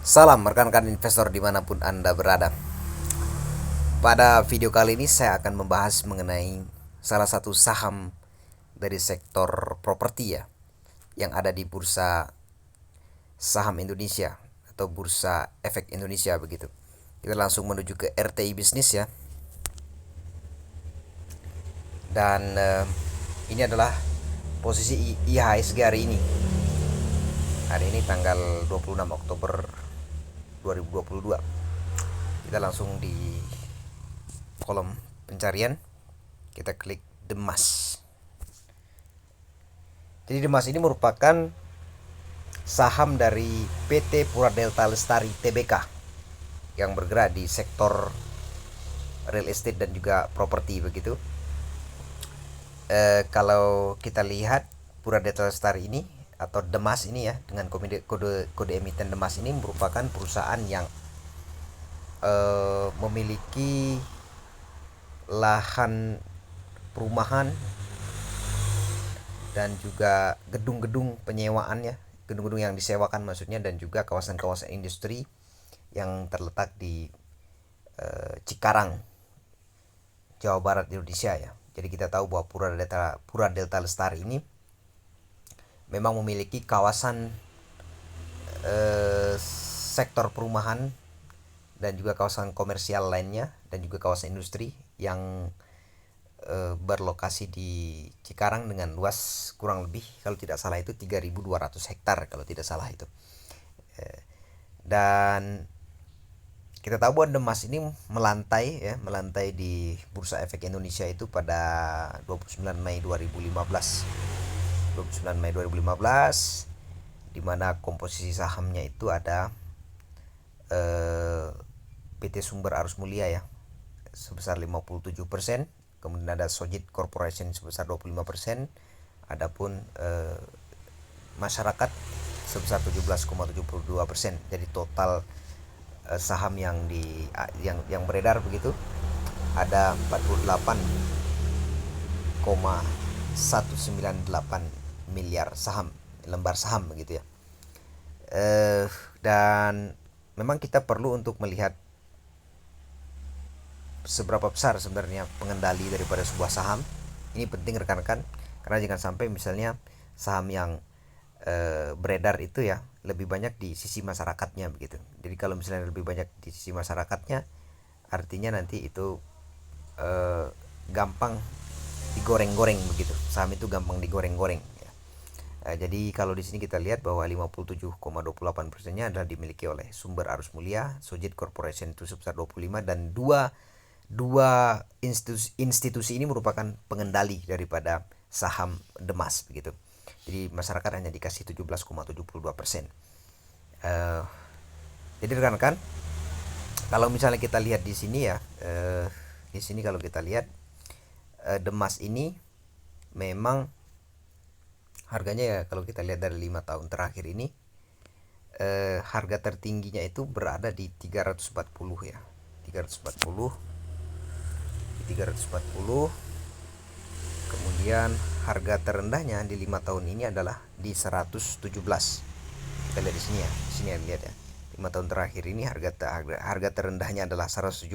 Salam rekan-rekan investor dimanapun Anda berada. Pada video kali ini saya akan membahas mengenai salah satu saham dari sektor properti ya, yang ada di Bursa Saham Indonesia atau Bursa Efek Indonesia begitu. Kita langsung menuju ke RTI Bisnis ya. Dan ini adalah posisi IHSG hari ini. Hari ini tanggal 26 Oktober 2022. Kita langsung di kolom pencarian kita klik Demas. Jadi Demas ini merupakan saham dari PT Pura Delta Lestari Tbk yang bergerak di sektor real estate dan juga properti begitu. Kalau kita lihat Pura Delta Lestari ini atau Demas ini ya, dengan kode emiten Demas ini merupakan perusahaan yang memiliki lahan perumahan dan juga gedung-gedung penyewaannya, gedung-gedung yang disewakan maksudnya, dan juga kawasan-kawasan industri yang terletak di Cikarang, Jawa Barat, Indonesia ya. Jadi kita tahu bahwa Pura Delta Lestari ini memang memiliki kawasan sektor perumahan dan juga kawasan komersial lainnya dan juga kawasan industri yang berlokasi di Cikarang dengan luas kurang lebih kalau tidak salah itu 3.200 hektar kalau tidak salah itu. Dan kita tahu bahwa Demas ini melantai di Bursa Efek Indonesia itu pada 29 Mei 2015. 29 Mei 2015 di mana komposisi sahamnya itu ada PT Sumber Arus Mulia ya sebesar 57%, kemudian ada Sojit Corporation sebesar 25%, adapun masyarakat sebesar 17,72%. Jadi total saham yang beredar begitu ada 48,198 miliar lembar saham begitu ya. Dan memang kita perlu untuk melihat seberapa besar sebenarnya pengendali daripada sebuah saham. Ini penting rekan-rekan, karena jangan sampai misalnya saham yang beredar itu ya lebih banyak di sisi masyarakatnya begitu. Jadi kalau misalnya lebih banyak di sisi masyarakatnya, artinya nanti itu gampang digoreng-goreng begitu. Saham itu gampang digoreng-goreng ya. Jadi kalau di sini kita lihat bahwa 57,28%-nya adalah dimiliki oleh Sumber Arus Mulia, Sojit Corporation itu sebesar 25, dan dua institusi ini merupakan pengendali daripada saham Demas begitu. Jadi masyarakat hanya dikasih 17,72%. Jadi rekan-rekan, kalau misalnya kita lihat di sini ya, di sini kalau kita lihat Demas ini memang harganya ya, kalau kita lihat dari 5 tahun terakhir ini harga tertingginya itu berada di 340 ya. 340. Kemudian harga terendahnya di 5 tahun ini adalah di 117. Kita lihat di sini ya. Di sini lihat ya. 5 tahun terakhir ini harga terendahnya adalah 117,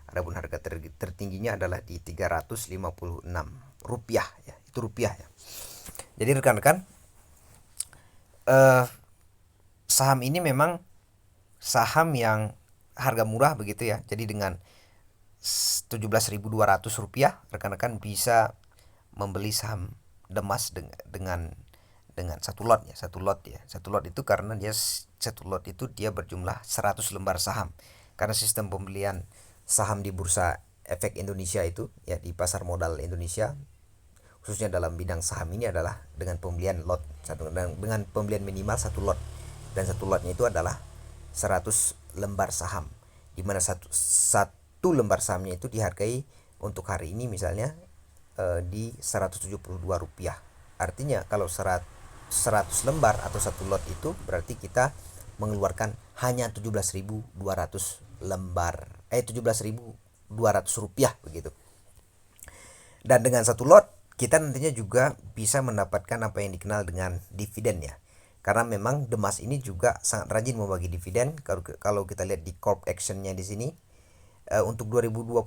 adapun harga tertingginya adalah di 356 rupiah ya. Itu rupiah ya. Jadi rekan-rekan, saham ini memang saham yang harga murah begitu ya. Jadi dengan 17.200 rupiah rekan-rekan bisa membeli saham Demas dengan satu lot ya. Satu lot itu karena satu lot itu dia berjumlah 100 lembar saham. Karena sistem pembelian saham di Bursa Efek Indonesia itu ya, di pasar modal Indonesia khususnya dalam bidang saham ini adalah dengan pembelian lot, dengan pembelian minimal satu lot, dan satu lotnya itu adalah 100 lembar saham, di mana satu lembar sahamnya itu dihargai untuk hari ini misalnya di 172 rupiah. Artinya kalau 100 lembar atau satu lot itu berarti kita mengeluarkan hanya 17.200 lembar 17.200 rupiah begitu. Dan dengan satu lot kita nantinya juga bisa mendapatkan apa yang dikenal dengan dividen ya. karena memang Demas ini juga sangat rajin membagi dividen. Kalau kita lihat di corp actionnya di sini, untuk 2022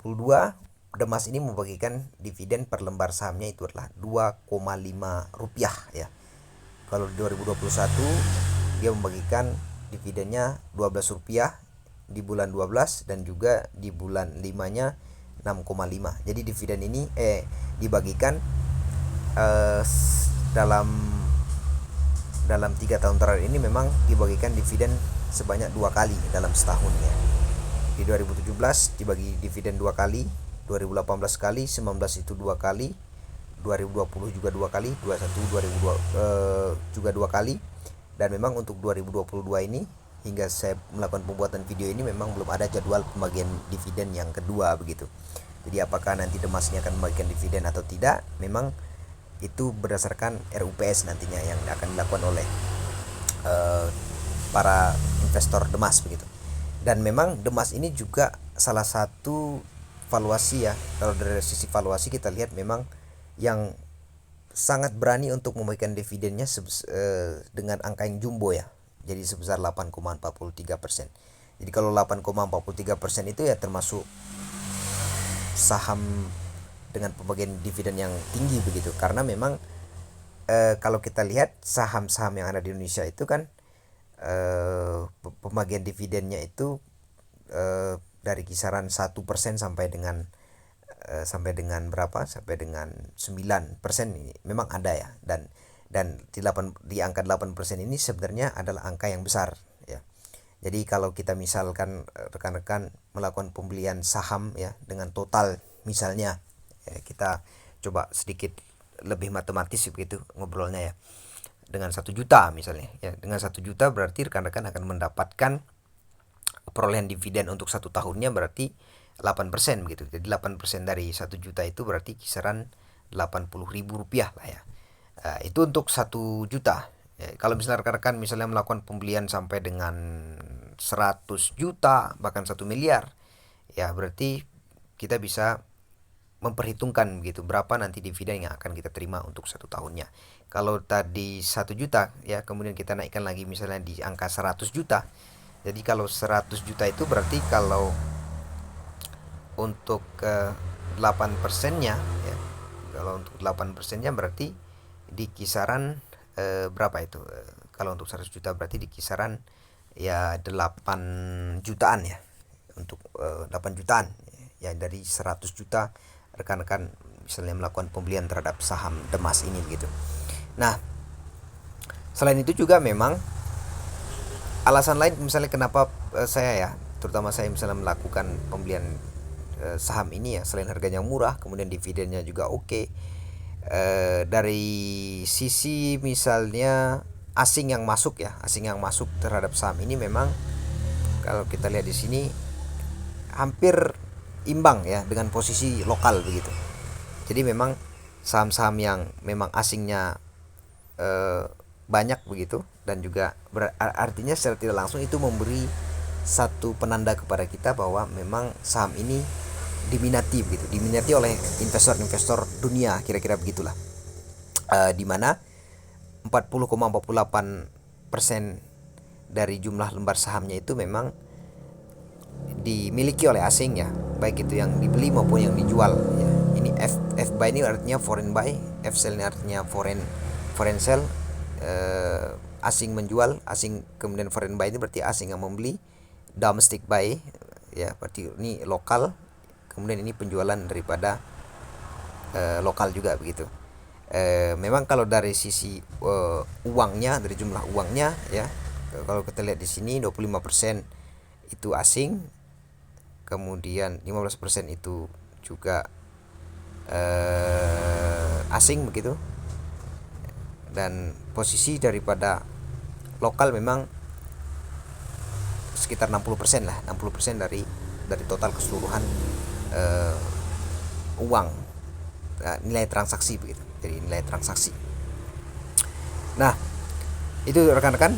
Demas ini membagikan dividen per lembar sahamnya itu adalah 2,5 rupiah ya. Kalau di 2021 dia membagikan dividennya 12 rupiah di bulan 12 dan juga di bulan 5-nya 6,5. Jadi dividen ini dibagikan dalam 3 tahun terakhir ini memang dibagikan dividen sebanyak 2 kali dalam setahun ya. Di 2017 dibagi dividen 2 kali, 2018 sekali, 19 itu 2 kali, 2020 juga 2 kali, 21 juga 2 kali. Dan memang untuk 2022 ini hingga saya melakukan pembuatan video ini memang belum ada jadwal pembagian dividen yang kedua begitu. Jadi apakah nanti Demasnya akan membagikan dividen atau tidak, memang itu berdasarkan RUPS nantinya yang akan dilakukan oleh para investor Demas begitu. Dan memang Demas ini juga salah satu valuasi ya. Kalau dari sisi valuasi kita lihat memang yang sangat berani untuk membagikan dividennya dengan angka yang jumbo ya. Jadi sebesar 8,43%. Jadi kalau 8,43% itu ya termasuk saham dengan pembagian dividen yang tinggi begitu. Karena memang kalau kita lihat saham-saham yang ada di Indonesia itu kan pembagian dividennya itu dari kisaran 1% sampai dengan berapa? Sampai dengan 9% ini memang ada ya. Dan di angka 8% ini sebenarnya adalah angka yang besar ya. Jadi kalau kita misalkan rekan-rekan melakukan pembelian saham ya dengan total misalnya ya, kita coba sedikit lebih matematis begitu ngobrolnya ya. Dengan 1 juta misalnya ya, dengan 1 juta berarti rekan-rekan akan mendapatkan perolehan dividen untuk 1 tahunnya berarti 8% begitu. Jadi 8% dari 1 juta itu berarti kisaran 80.000 rupiah lah ya. Itu untuk 1 juta ya. Kalau misalnya rekan-rekan misalnya melakukan pembelian sampai dengan 100 juta bahkan 1 miliar ya, berarti kita bisa memperhitungkan begitu berapa nanti dividen yang akan kita terima untuk 1 tahunnya. Kalau tadi 1 juta ya, kemudian kita naikkan lagi misalnya di angka 100 juta. Jadi kalau 100 juta itu berarti kalau untuk 8%-nya ya, kalau untuk 8%-nya berarti di kisaran berapa itu? Kalau untuk 100 juta berarti di kisaran ya 8 jutaan ya. Untuk 8 jutaan ya, dari 100 juta rekan-rekan misalnya melakukan pembelian terhadap saham Demas ini begitu. Nah, selain itu juga memang alasan lain misalnya kenapa saya ya, terutama saya misalnya melakukan pembelian saham ini ya, selain harganya murah, kemudian dividennya juga oke. Dari sisi misalnya asing yang masuk ya, asing yang masuk terhadap saham ini memang kalau kita lihat di sini hampir imbang ya dengan posisi lokal begitu. Jadi memang saham-saham yang memang asingnya banyak begitu, dan juga artinya secara tidak langsung itu memberi satu penanda kepada kita bahwa memang saham ini diminati begitu, diminati oleh investor-investor dunia, kira-kira begitulah. Di mana 40,48% dari jumlah lembar sahamnya itu memang dimiliki oleh asing ya, baik itu yang dibeli maupun yang dijual ya. Ini F buy ini artinya foreign buy, F sell ini artinya foreign sell. Asing menjual, asing, kemudian foreign buy ini berarti asing yang membeli, domestic buy ya berarti ini lokal, kemudian ini penjualan daripada lokal juga begitu. Memang kalau dari sisi uangnya, dari jumlah uangnya ya, kalau kita lihat di sini 25% itu asing, kemudian 15% itu juga asing begitu, dan posisi daripada lokal memang sekitar 60% lah, 60% dari total keseluruhan uang, nilai transaksi begitu. Jadi nilai transaksi. Nah, itu rekan-rekan.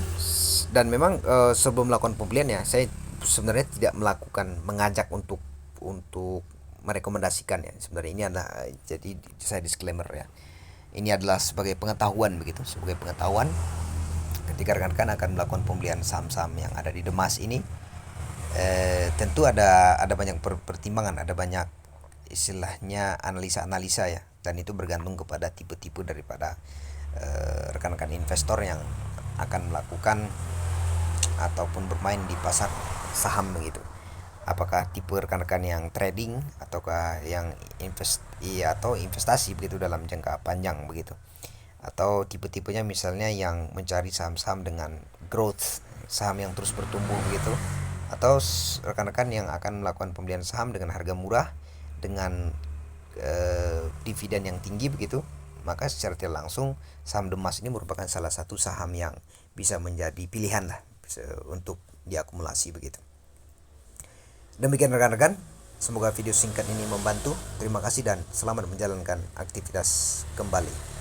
Dan memang sebelum melakukan pembelian ya, saya sebenarnya tidak mengajak untuk merekomendasikan ya. Sebenarnya ini adalah, jadi saya disclaimer ya, ini adalah sebagai pengetahuan begitu, sebagai pengetahuan. ketika rekan-rekan akan melakukan pembelian saham-saham yang ada di Demas ini, tentu ada banyak pertimbangan, ada banyak istilahnya analisa-analisa ya, dan itu bergantung kepada tipe-tipe daripada rekan-rekan investor yang akan melakukan ataupun bermain di pasar saham begitu. Apakah tipe rekan-rekan yang trading ataukah yang investasi begitu dalam jangka panjang begitu. Atau tipe-tipenya misalnya yang mencari saham-saham dengan growth, saham yang terus bertumbuh begitu. Atau rekan-rekan yang akan melakukan pembelian saham dengan harga murah dengan dividen yang tinggi begitu, maka secara tidak langsung saham Demas ini merupakan salah satu saham yang bisa menjadi pilihan lah untuk diakumulasi begitu. Demikian rekan-rekan, semoga video singkat ini membantu. Terima kasih dan selamat menjalankan aktivitas kembali.